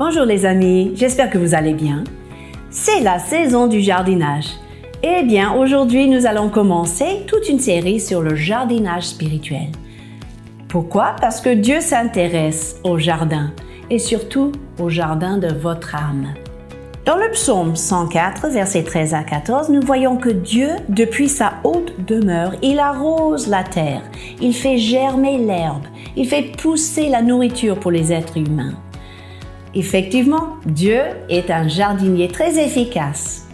Bonjour les amis, j'espère que vous allez bien. C'est la saison du jardinage. Eh bien, aujourd'hui, nous allons commencer toute une série sur le jardinage spirituel. Pourquoi? Parce que Dieu s'intéresse au jardin et surtout au jardin de votre âme. Dans le psaume 104, versets 13 à 14, nous voyons que Dieu, depuis sa haute demeure, il arrose la terre, il fait germer l'herbe, il fait pousser la nourriture pour les êtres humains. Effectivement, Dieu est un jardinier très efficace.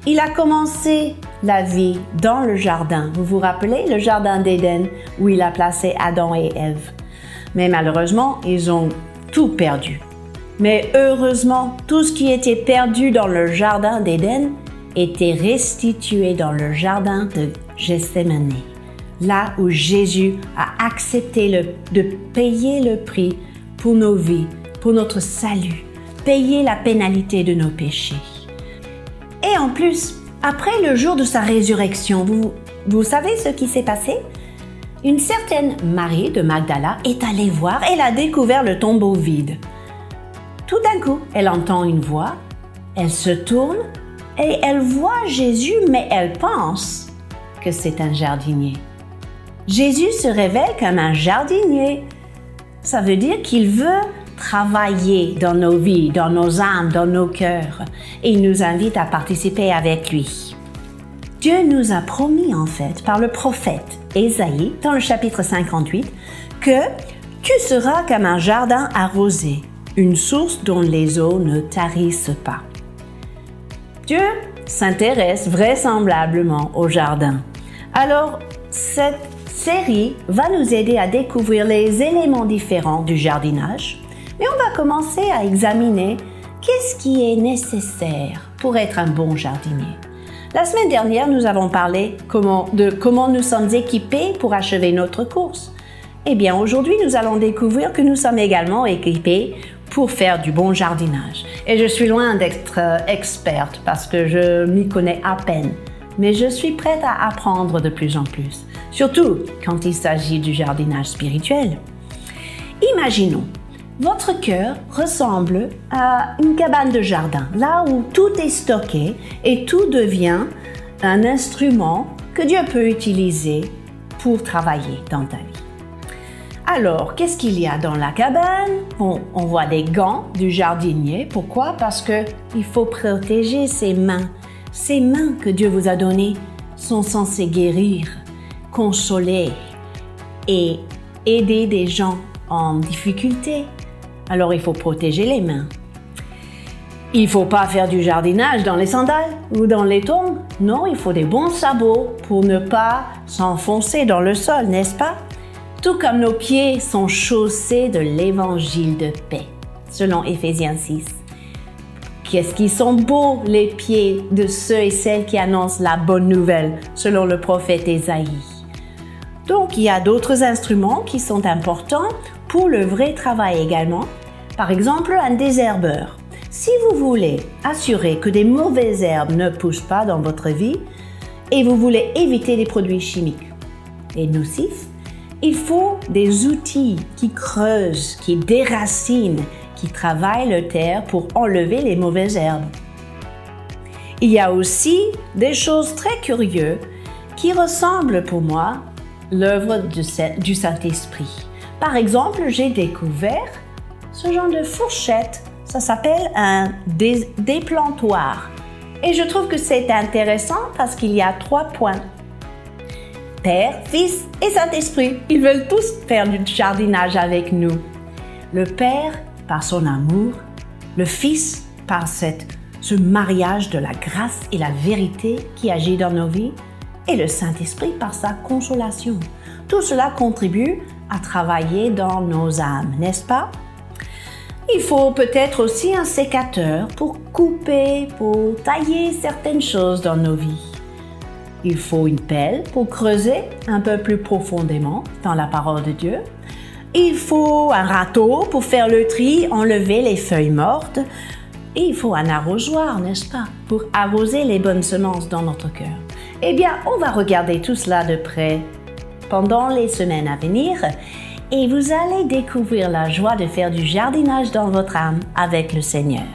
Il a commencé la vie dans le jardin. Vous vous rappelez le jardin d'Éden où il a placé Adam et Ève. Mais malheureusement, ils ont tout perdu. Mais heureusement, tout ce qui était perdu dans le jardin d'Éden était restitué dans le jardin de Gethsémani, là où Jésus a accepté de payer le prix pour nos vies, pour notre salut, payer la pénalité de nos péchés. Et en plus, après le jour de sa résurrection, vous savez ce qui s'est passé? Une certaine Marie de Magdala est allée voir, elle a découvert le tombeau vide. Tout d'un coup, elle entend une voix, elle se tourne et elle voit Jésus, mais elle pense que c'est un jardinier. Jésus se révèle comme un jardinier. Ça veut dire qu'il veut travailler dans nos vies, dans nos âmes, dans nos cœurs, et il nous invite à participer avec lui. Dieu nous a promis en fait par le prophète Ésaïe, dans le chapitre 58, que tu seras comme un jardin arrosé, une source dont les eaux ne tarissent pas. Dieu s'intéresse vraisemblablement au jardin. Alors, cette série va nous aider à découvrir les éléments différents du jardinage, mais on va commencer à examiner qu'est-ce qui est nécessaire pour être un bon jardinier. La semaine dernière, nous avons parlé de comment nous sommes équipés pour achever notre course. Eh bien, aujourd'hui, nous allons découvrir que nous sommes également équipés pour faire du bon jardinage. Et je suis loin d'être experte parce que je m'y connais à peine, mais je suis prête à apprendre de plus en plus, surtout quand il s'agit du jardinage spirituel. Imaginons, votre cœur ressemble à une cabane de jardin, là où tout est stocké et tout devient un instrument que Dieu peut utiliser pour travailler dans ta vie. Alors, qu'est-ce qu'il y a dans la cabane? Bon, on voit des gants du jardinier. Pourquoi? Parce qu'il faut protéger ses mains. Ces mains que Dieu vous a données sont censées guérir, consoler et aider des gens en difficulté. Alors, il faut protéger les mains. Il ne faut pas faire du jardinage dans les sandales ou dans les tongs. Non, il faut des bons sabots pour ne pas s'enfoncer dans le sol, n'est-ce pas? Tout comme nos pieds sont chaussés de l'évangile de paix, selon Éphésiens 6. Qu'est-ce qu'ils sont beaux, les pieds de ceux et celles qui annoncent la bonne nouvelle, selon le prophète Ésaïe. Donc, il y a d'autres instruments qui sont importants pour le vrai travail également. Par exemple, un désherbeur. Si vous voulez assurer que des mauvaises herbes ne poussent pas dans votre vie et vous voulez éviter des produits chimiques et nocifs, il faut des outils qui creusent, qui déracinent, qui travaillent la terre pour enlever les mauvaises herbes. Il y a aussi des choses très curieuses qui ressemblent pour moi l'œuvre du Saint-Esprit. Par exemple, j'ai découvert ce genre de fourchette. Ça s'appelle un déplantoir. Et je trouve que c'est intéressant parce qu'il y a 3 points. Père, Fils et Saint-Esprit, ils veulent tous faire du jardinage avec nous. Le Père, par son amour, le Fils, par ce mariage de la grâce et la vérité qui agit dans nos vies, et le Saint-Esprit par sa consolation. Tout cela contribue à travailler dans nos âmes, n'est-ce pas? Il faut peut-être aussi un sécateur pour couper, pour tailler certaines choses dans nos vies. Il faut une pelle pour creuser un peu plus profondément dans la parole de Dieu. Il faut un râteau pour faire le tri, enlever les feuilles mortes. Et il faut un arrosoir, n'est-ce pas, pour arroser les bonnes semences dans notre cœur. Eh bien, on va regarder tout cela de près pendant les semaines à venir. et vous allez découvrir la joie de faire du jardinage dans votre âme avec le Seigneur.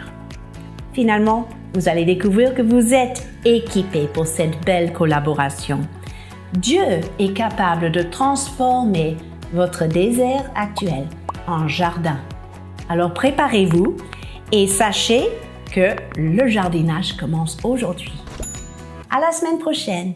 Finalement, vous allez découvrir que vous êtes équipés pour cette belle collaboration. Dieu est capable de transformer votre désert actuel en jardin. Alors préparez-vous et sachez que le jardinage commence aujourd'hui. À la semaine prochaine!